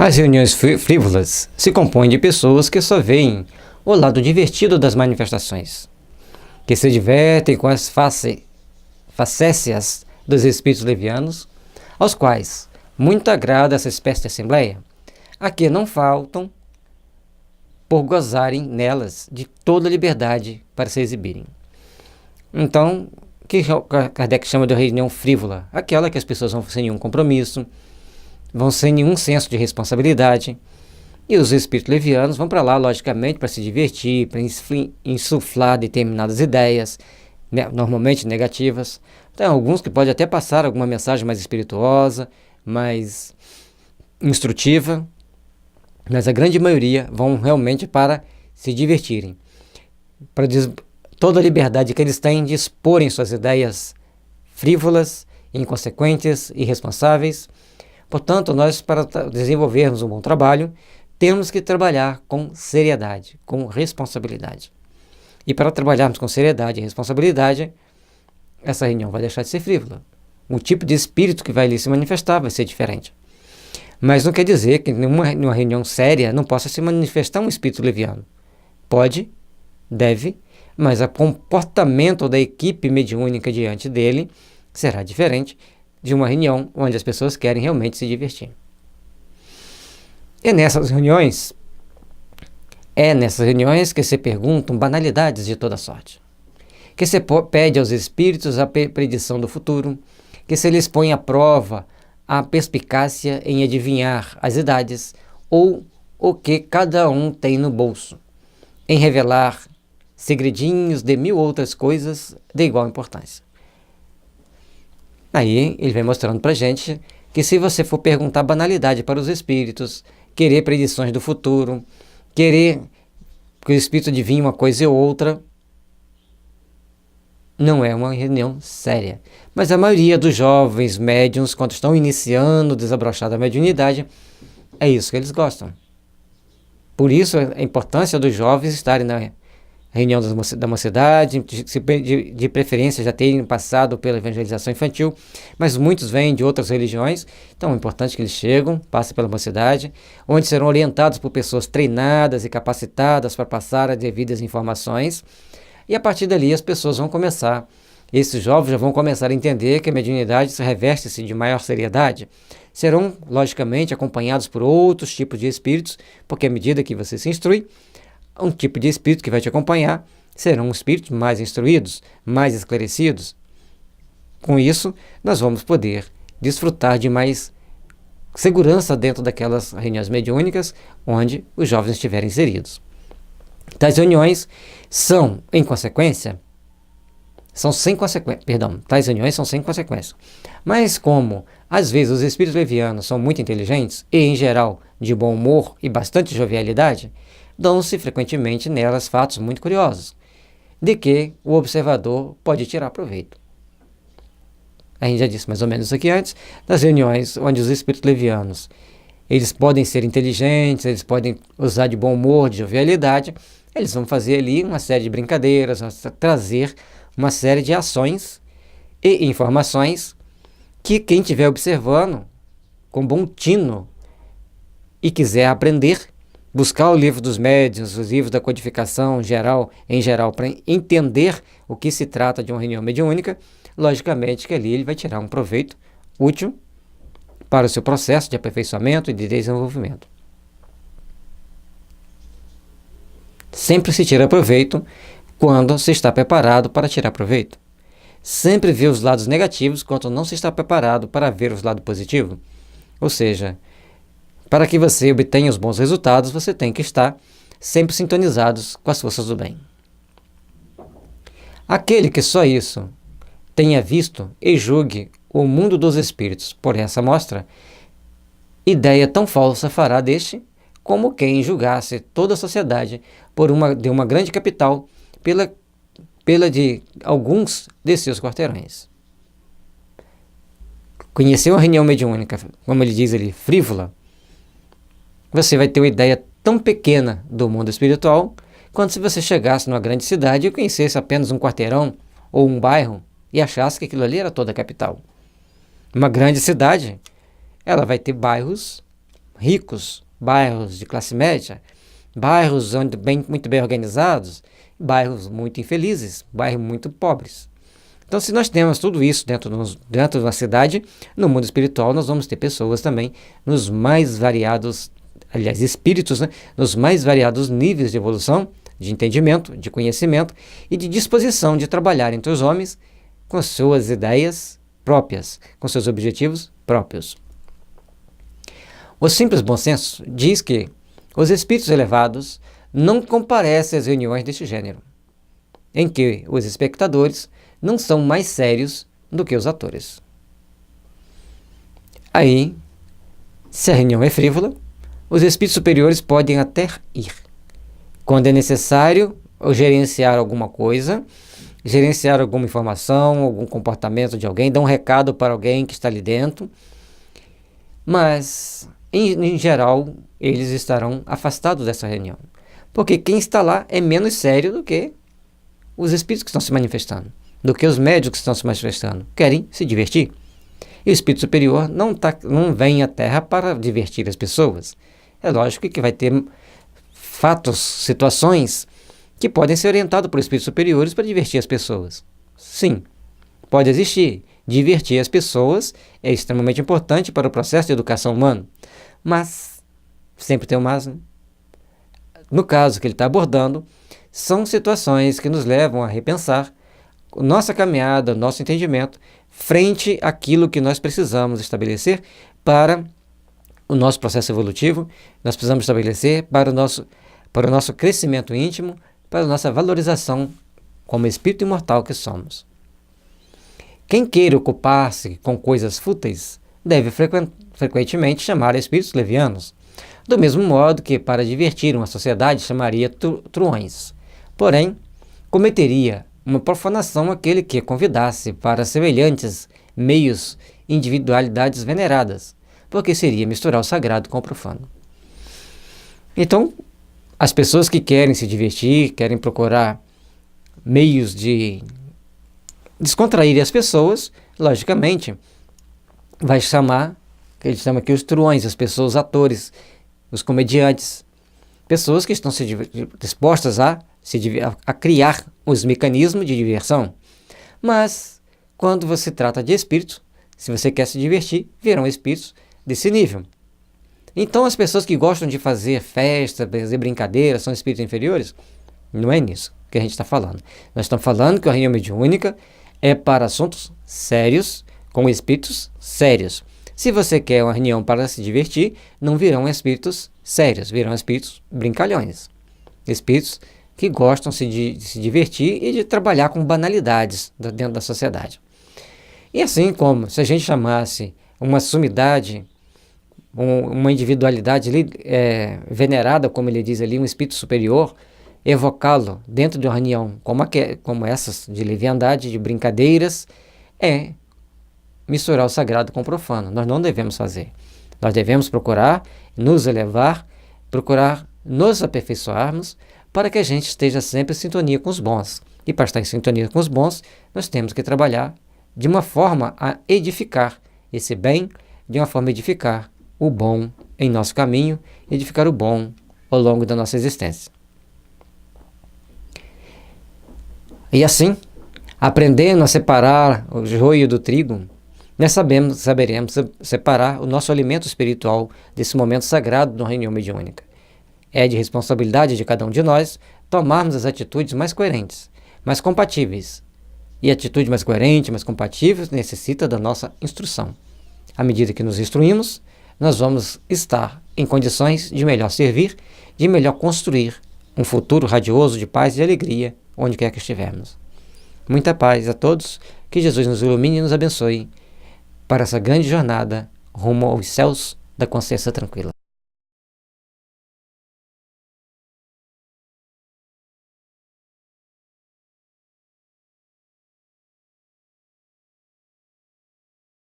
As reuniões frívolas se compõem de pessoas que só veem o lado divertido das manifestações, que se divertem com as facécias dos espíritos levianos, aos quais muito agrada essa espécie de assembleia, a que não faltam por gozarem nelas de toda a liberdade para se exibirem. Então, o que Kardec chama de reunião frívola? Aquela que as pessoas vão sem nenhum compromisso, vão sem nenhum senso de responsabilidade, e os espíritos levianos vão para lá, logicamente, para se divertir, para insuflar determinadas ideias, normalmente negativas. Tem alguns que podem até passar alguma mensagem mais espirituosa, mais instrutiva, mas a grande maioria vão realmente para se divertirem, para toda a liberdade que eles têm de exporem suas ideias frívolas, inconsequentes, irresponsáveis. Portanto, nós, para desenvolvermos um bom trabalho, temos que trabalhar com seriedade, com responsabilidade. E para trabalharmos com seriedade e responsabilidade, essa reunião vai deixar de ser frívola. O tipo de espírito que vai ali se manifestar vai ser diferente. Mas não quer dizer que numa reunião séria não possa se manifestar um espírito leviano. Pode, deve, mas o comportamento da equipe mediúnica diante dele será diferente de uma reunião onde as pessoas querem realmente se divertir. É nessas reuniões que se perguntam banalidades de toda sorte, que se pede aos espíritos a predição do futuro, que se lhes põe à prova a perspicácia em adivinhar as idades ou o que cada um tem no bolso, em revelar segredinhos de 1000 outras coisas de igual importância. Aí ele vem mostrando pra gente que se você for perguntar banalidade para os espíritos, querer predições do futuro, querer que o espírito adivinhe uma coisa ou outra, não é uma reunião séria. Mas a maioria dos jovens médiuns, quando estão iniciando, desabrochar a mediunidade, é isso que eles gostam. Por isso a importância dos jovens estarem na reunião da mocidade, de preferência já terem passado pela evangelização infantil, mas muitos vêm de outras religiões, então é importante que eles chegam, passem pela mocidade, onde serão orientados por pessoas treinadas e capacitadas para passar as devidas informações, e a partir dali as pessoas vão começar, esses jovens já vão começar a entender que a mediunidade se reveste-se de maior seriedade. Serão, logicamente, acompanhados por outros tipos de espíritos, porque à medida que você se instrui, um tipo de espírito que vai te acompanhar serão espíritos mais instruídos, mais esclarecidos. Com isso, nós vamos poder desfrutar de mais segurança dentro daquelas reuniões mediúnicas onde os jovens estiverem inseridos. Tais reuniões são, em consequência, tais reuniões são sem consequência. Mas como, às vezes, os espíritos levianos são muito inteligentes e, em geral, de bom humor e bastante jovialidade, dão-se frequentemente nelas fatos muito curiosos, de que o observador pode tirar proveito. A gente já disse mais ou menos isso aqui antes, nas reuniões onde os espíritos levianos, eles podem ser inteligentes, eles podem usar de bom humor, de jovialidade, eles vão fazer ali uma série de brincadeiras, vão trazer uma série de ações e informações que quem estiver observando com bom tino e quiser aprender, buscar o livro dos médiuns, os livros da codificação em geral, para entender o que se trata de uma reunião mediúnica, logicamente que ali ele vai tirar um proveito útil para o seu processo de aperfeiçoamento e de desenvolvimento. Sempre se tira proveito quando se está preparado para tirar proveito. Sempre vê os lados negativos quando não se está preparado para ver os lados positivos. Ou seja, para que você obtenha os bons resultados, você tem que estar sempre sintonizados com as forças do bem. Aquele que só isso tenha visto e julgue o mundo dos espíritos por essa mostra, ideia tão falsa fará deste como quem julgasse toda a sociedade de uma grande capital pela de alguns de seus quarteirões. Conhecer uma reunião mediúnica, como ele diz ali, frívola, você vai ter uma ideia tão pequena do mundo espiritual quanto se você chegasse numa grande cidade e conhecesse apenas um quarteirão ou um bairro e achasse que aquilo ali era toda a capital. Uma grande cidade, ela vai ter bairros ricos, bairros de classe média, bairros muito bem organizados, bairros muito infelizes, bairros muito pobres. Então, se nós temos tudo isso dentro de uma cidade, no mundo espiritual nós vamos ter pessoas também nos mais variados, aliás, espíritos, né, nos mais variados níveis de evolução, de entendimento, de conhecimento e de disposição de trabalhar entre os homens com suas ideias próprias, com seus objetivos próprios. O simples bom senso diz que os espíritos elevados não comparecem às reuniões deste gênero, em que os espectadores não são mais sérios do que os atores. Aí, se a reunião é frívola, os espíritos superiores podem até ir. Quando é necessário gerenciar alguma coisa, gerenciar alguma informação, algum comportamento de alguém, dar um recado para alguém que está ali dentro, mas, em geral, eles estarão afastados dessa reunião, porque quem está lá é menos sério do que os espíritos que estão se manifestando, do que os médios que estão se manifestando, querem se divertir. E o espírito superior não vem à Terra para divertir as pessoas. É lógico que vai ter fatos, situações que podem ser orientados por espíritos superiores para divertir as pessoas. Sim, pode existir. Divertir as pessoas é extremamente importante para o processo de educação humana, mas sempre tem um mas, né? No caso que ele está abordando, são situações que nos levam a repensar nossa caminhada, nosso entendimento, frente àquilo que nós precisamos estabelecer para o nosso processo evolutivo, nós precisamos estabelecer para o nosso crescimento íntimo, para a nossa valorização como espírito imortal que somos. Quem queira ocupar-se com coisas fúteis deve frequentemente chamar espíritos levianos, do mesmo modo que para divertir uma sociedade chamaria truões. Porém, cometeria uma profanação aquele que convidasse para semelhantes meios individualidades veneradas, porque seria misturar o sagrado com o profano. Então, as pessoas que querem se divertir, querem procurar meios de descontrair as pessoas, logicamente, vai chamar, que ele chama aqui os truões, as pessoas, atores, os comediantes, pessoas que estão dispostas a criar os mecanismos de diversão. Mas, quando você trata de espíritos, se você quer se divertir, virão espíritos desse nível. Então, as pessoas que gostam de fazer festa, fazer brincadeira, são espíritos inferiores? Não é nisso que a gente está falando. Nós estamos falando que a reunião mediúnica é para assuntos sérios, com espíritos sérios. Se você quer uma reunião para se divertir, não virão espíritos sérios, virão espíritos brincalhões. Espíritos que gostam de se divertir e de trabalhar com banalidades dentro da sociedade. E assim como se a gente chamasse uma sumidade, uma individualidade venerada, como ele diz ali, um espírito superior, evocá-lo dentro de uma reunião como essas de leviandade, de brincadeiras, é misturar o sagrado com o profano. Nós não devemos fazer. Nós devemos procurar nos elevar, procurar nos aperfeiçoarmos, para que a gente esteja sempre em sintonia com os bons. E para estar em sintonia com os bons, nós temos que trabalhar de uma forma a edificar esse bem, de uma forma a edificar o bom em nosso caminho, edificar o bom ao longo da nossa existência. E assim, aprendendo a separar o joio do trigo, nós saberemos separar o nosso alimento espiritual desse momento sagrado de uma reunião mediúnica. É de responsabilidade de cada um de nós tomarmos as atitudes mais coerentes, mais compatíveis. E a atitude mais coerente, mais compatível, necessita da nossa instrução. À medida que nos instruímos, nós vamos estar em condições de melhor servir, de melhor construir um futuro radioso de paz e alegria, onde quer que estivermos. Muita paz a todos, que Jesus nos ilumine e nos abençoe para essa grande jornada rumo aos céus da consciência tranquila.